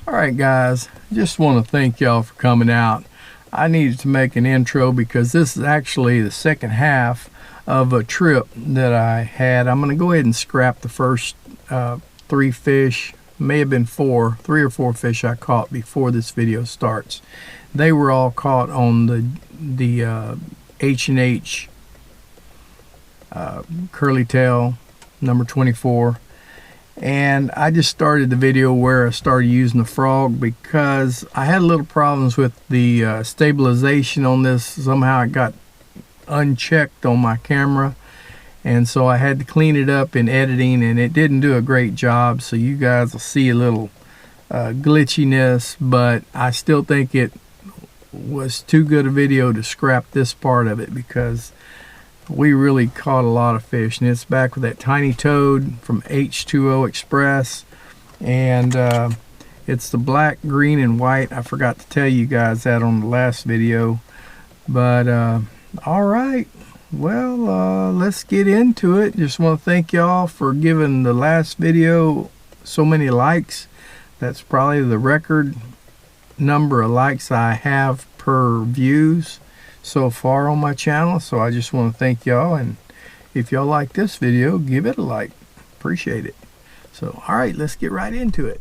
Alright guys, just want to thank y'all for coming out. I needed to make an intro because this is actually the second half of a trip that I had. I'm going to go ahead and scrap the first 3 fish, may have been 3 or 4 fish I caught before this video starts. They were all caught on the H&H curly tail number 24. And I just started the video where I started using the frog because I had a little problems with the stabilization on this. Somehow it got unchecked on my camera, and so I had to clean it up in editing, and it didn't do a great job, so you guys will see a little glitchiness, but I still think it was too good a video to scrap this part of it because we really caught a lot of fish. And it's back with that tiny toad from H2O Express, and it's the black, green, and white. I forgot to tell you guys that on the last video, but all right, well, let's get into it. Just want to thank y'all for giving the last video so many likes. That's probably the record number of likes I have per views so far on my channel, so I just want to thank y'all, and if y'all like this video, give it a like. Appreciate it. So all right, let's get right into it.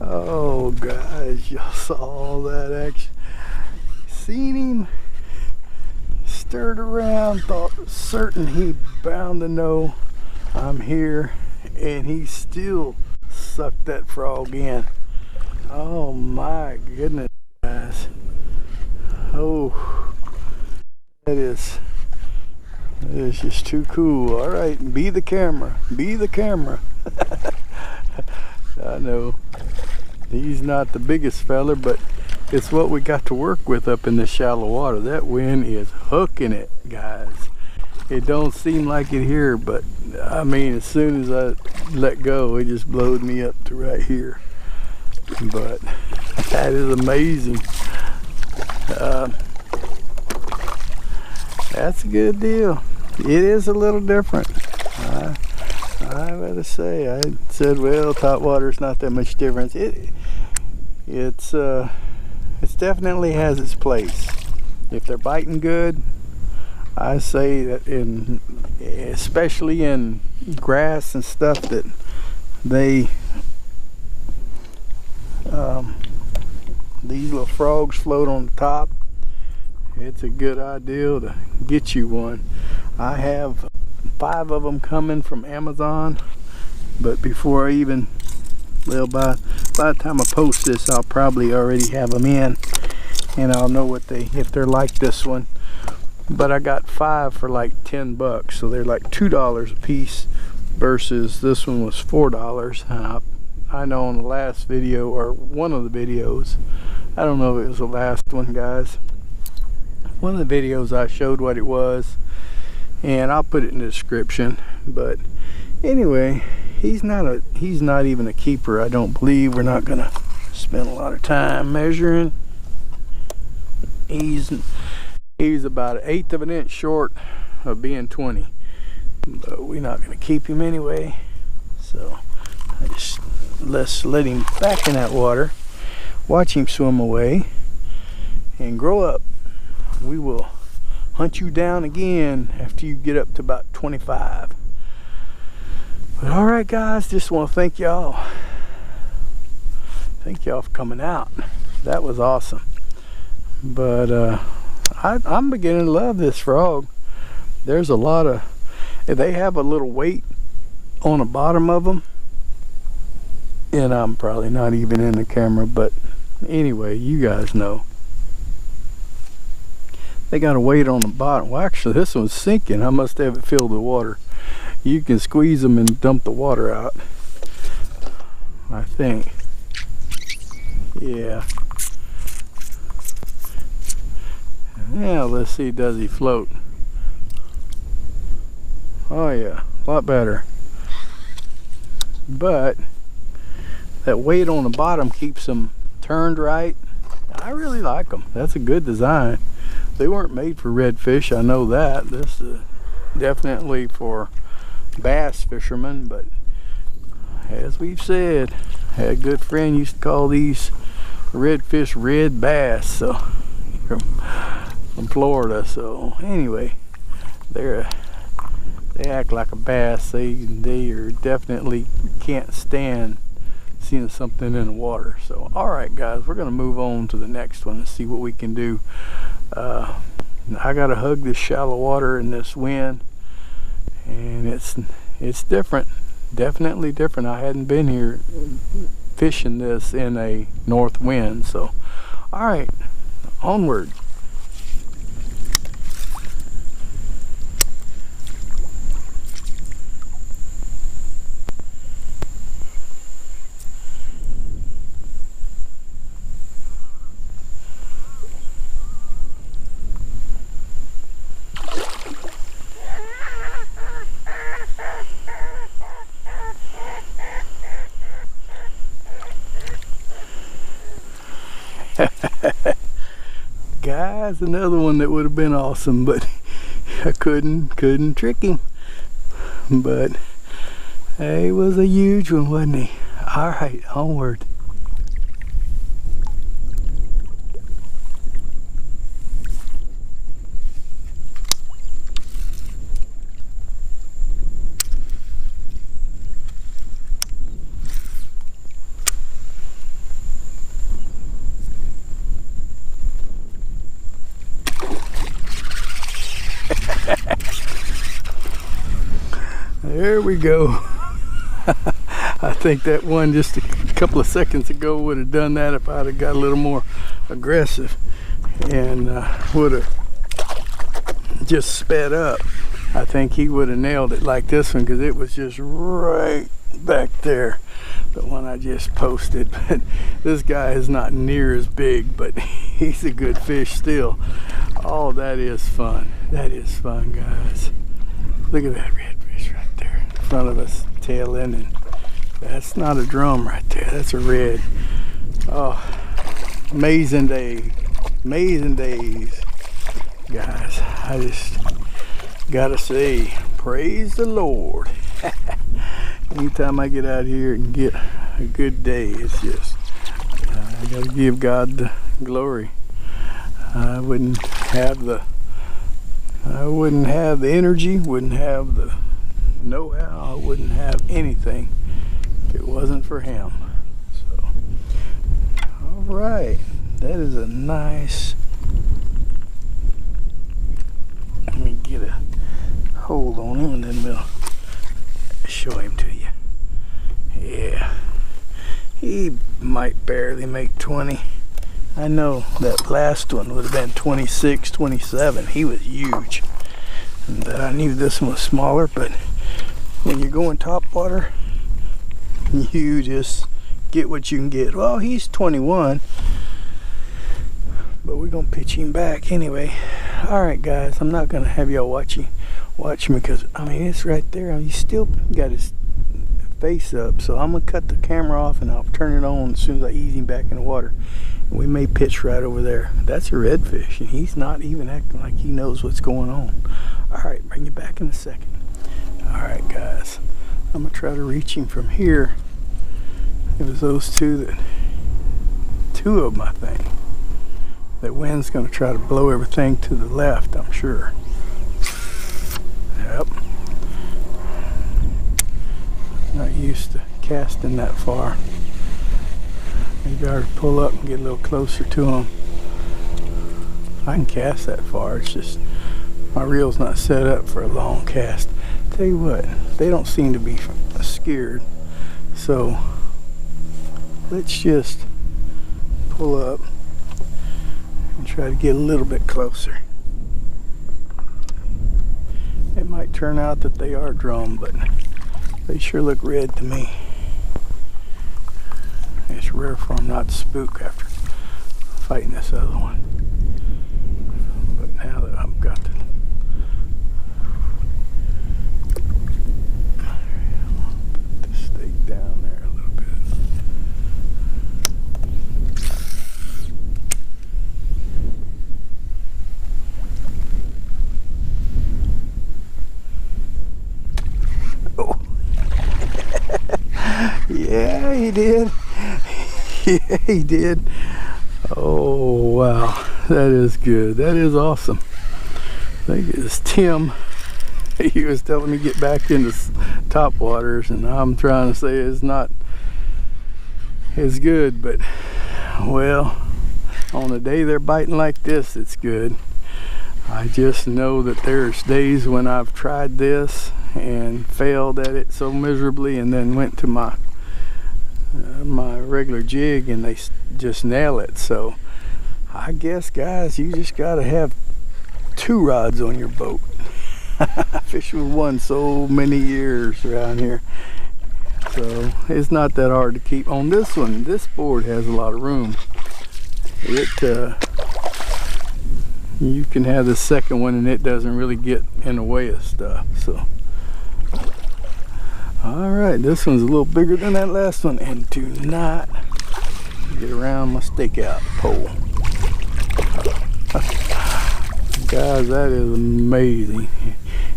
Oh guys, y'all saw all that action. Seen him, stirred around, thought certain he bound to know I'm here, and he still sucked that frog in. Oh my goodness, guys. Oh, that is just too cool. All right, be the camera, be the camera. I know he's not the biggest feller, but it's what we got to work with up in this shallow water. That wind is hooking it, guys. It don't seem like it here, but I mean, as soon as I let go, it just blowed me up to right here. But that is amazing. That's a good deal. It is a little different. I gotta say, I said, well, Topwater's not that much difference. It definitely has its place. If they're biting good, I say that especially in grass and stuff, that they these little frogs float on the top. It's a good idea to get you one. I have 5 of them coming from Amazon, but before I even, well, by the time I post this, I'll probably already have them in, and I'll know what if they're like this one. But I got 5 for like 10 bucks, so they're like $2 a piece versus this one was $4. I know on the last video, or one of the videos, I don't know if it was the last one, guys, one of the videos I showed what it was, and I'll put it in the description. But anyway, he's not even a keeper, I don't believe. We're not gonna spend a lot of time measuring. He's about 1/8 of an inch short of being 20, but we're not gonna keep him anyway, so let's let him back in that water, watch him swim away and grow up. We will hunt you down again after you get up to about 25. But all right, guys, just want to thank y'all for coming out. That was awesome. But I'm beginning to love this frog. There's a lot of, they have a little weight on the bottom of them, and I'm probably not even in the camera, but anyway, you guys know. They got a weight on the bottom. Well, actually, this one's sinking. I must have it filled with water. you can squeeze them and dump the water out, I think. Yeah. Now let's see, does he float? Oh yeah, a lot better. But that weight on the bottom keeps them turned right. I really like them. That's a good design. They weren't made for redfish, I know that. This is definitely for bass fishermen, but as we've said, I had a good friend used to call these redfish red bass, so from Florida. So anyway, they act like a bass. They are definitely can't stand seeing something in the water. So all right guys, we're gonna move on to the next one and see what we can do. I gotta hug this shallow water in this wind, and it's different, definitely different. I hadn't been here fishing this in a north wind. So all right, onward. Guys, another one that would have been awesome, but I couldn't trick him. But he was a huge one, wasn't he? All right, onward. There we go. I think that one just a couple of seconds ago would have done that if I'd have got a little more aggressive and would have just sped up. I think he would have nailed it like this one, because it was just right back there, the one I just posted. But this guy is not near as big, but he's a good fish still. Oh, that is fun. That is fun, guys. Look at that redfish right there in front of us, tail ending. That's not a drum right there, that's a red. Oh, amazing day, amazing days, guys. I just gotta say, praise the Lord. Anytime I get out here and get a good day, it's just I gotta give God the glory. I wouldn't have the energy, wouldn't have the know-how, I wouldn't have anything if it wasn't for him. So, all right, that is a nice. Let me get a hold on him and then we'll show him to you. Yeah, he might barely make 20. I know that last one would have been 26, 27. He was huge. And I knew this one was smaller, but when you're going topwater, you just get what you can get. Well, he's 21, but we're gonna pitch him back anyway. All right, guys, I'm not gonna have y'all watch me because I mean it's right there. He's still got his face up, so I'm gonna cut the camera off and I'll turn it on as soon as I ease him back in the water. We may pitch right over there. That's a redfish, and he's not even acting like he knows what's going on. All right, bring you back in a second. All right, guys, I'm gonna try to reach him from here. It was those two of them, I think. That wind's gonna try to blow everything to the left, I'm sure. Yep. Not used to casting that far. Maybe I ought to pull up and get a little closer to them. I can cast that far, it's just my reel's not set up for a long cast. Tell you what, they don't seem to be scared, so let's just pull up and try to get a little bit closer. It might turn out that they are drum, but they sure look red to me. It's rare for them not to spook after fighting this other one. But now that I've got the put the stake down there a little bit. Oh. Yeah, he did. Yeah, he did. Oh, wow. That is good. That is awesome. I think it's Tim. He was telling me get back into topwaters, and I'm trying to say it's not as good, but, well, on a day they're biting like this, it's good. I just know that there's days when I've tried this and failed at it so miserably, and then went to my regular jig and they just nail it. So I guess, guys, you just gotta have 2 rods on your boat. I fished with one so many years around here, so it's not that hard to keep. On this one, this board has a lot of room. You can have the second one and it doesn't really get in the way of stuff. So alright, this one's a little bigger than that last one, and do not get around my stakeout pole. Guys, that is amazing.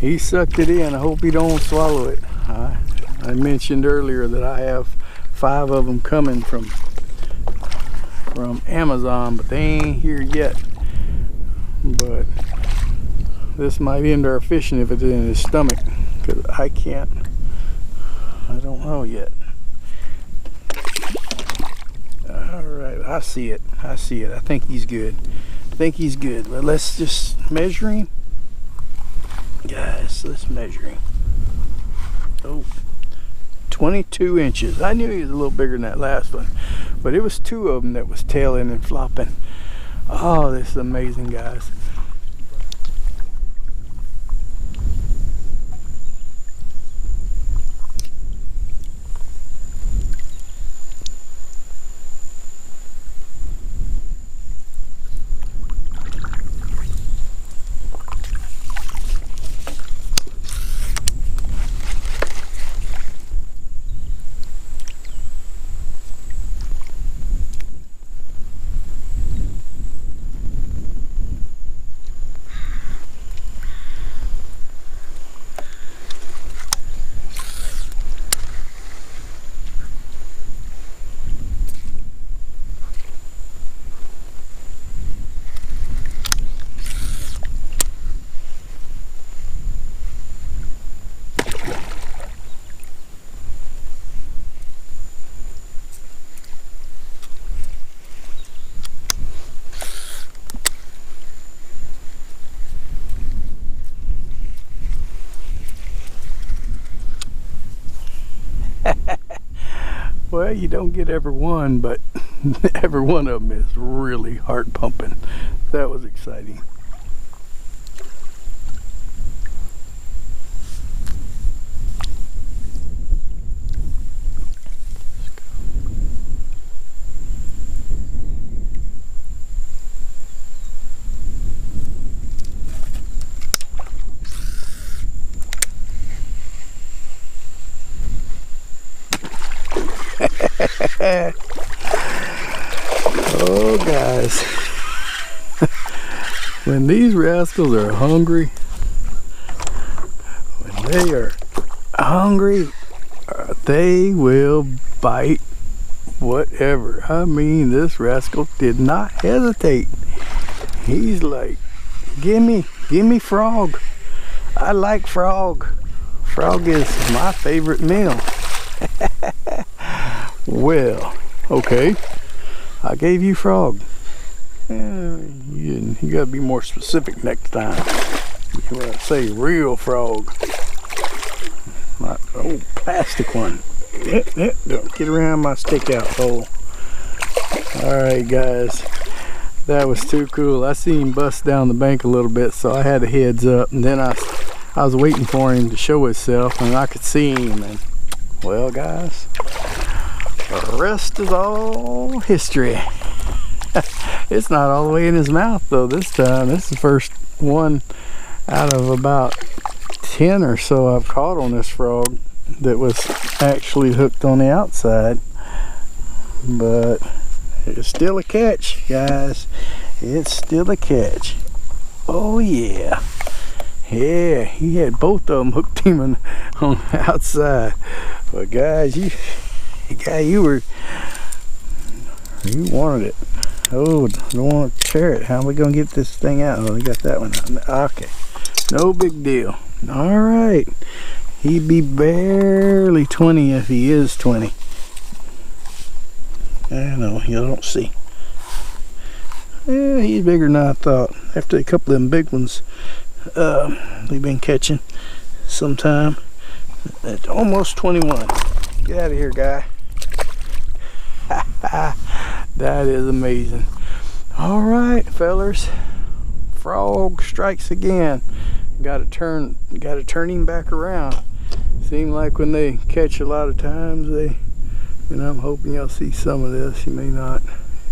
He sucked it in. I hope he don't swallow it. I mentioned earlier that I have 5 of them coming from Amazon, but they ain't here yet. But this might end our fishing if it's in his stomach, because I don't know yet. Alright, I see it. I see it. I think he's good. I think he's good. But let's just measure him. Guys, let's measure him. Oh, 22 inches. I knew he was a little bigger than that last one, but it was 2 of them that was tailing and flopping. Oh, this is amazing, guys. Well, you don't get every one, but every one of them is really heart pumping. That was exciting. Oh, guys, when these rascals are hungry, they will bite whatever. I mean, this rascal did not hesitate. He's like, gimme frog. I like frog. Frog is my favorite meal. Well, okay, I gave you frog. You gotta be more specific next time. You want to say real frog, not old plastic one. Don't get around my stakeout hole. Alright, guys, that was too cool. I seen him bust down the bank a little bit, so I had a heads up, and then I I was waiting for him to show himself, and I could see him. And well, guys, the rest is all history. It's not all the way in his mouth though this time. This is the first one out of about 10 or so I've caught on this frog that was actually hooked on the outside. But it's still a catch, guys. It's still a catch. Oh yeah. Yeah, he had both of them hooked him on the outside. But guys, you wanted it. Oh, don't want to tear it. How are we gonna get this thing out? Oh, we got that one out. Okay, no big deal. All right, he'd be barely 20 if he is 20. I know, you don't see. Yeah, he's bigger than I thought. After a couple of them big ones we've been catching sometime. It's almost 21. Get out of here, guy. That is amazing. All right, fellers, frog strikes again. Got to turn him back around. Seem like when they catch a lot of times, and I'm hoping y'all see some of this. You may not.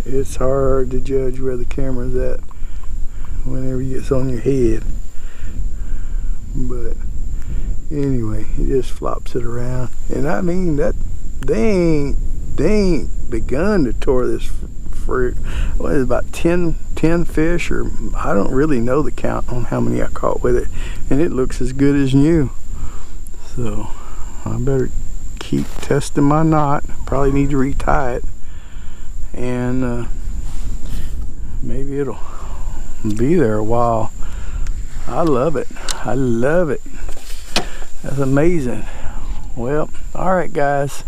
It's hard to judge where the camera's at whenever it's on your head. But anyway, he just flops it around, and I mean that they ain't begun to tore this for what is about 10 fish, or I don't really know the count on how many I caught with it, and it looks as good as new. So I better keep testing my knot. Probably need to retie it, and maybe it'll be there a while. I love it. I love it. That's amazing. Well, all right, guys.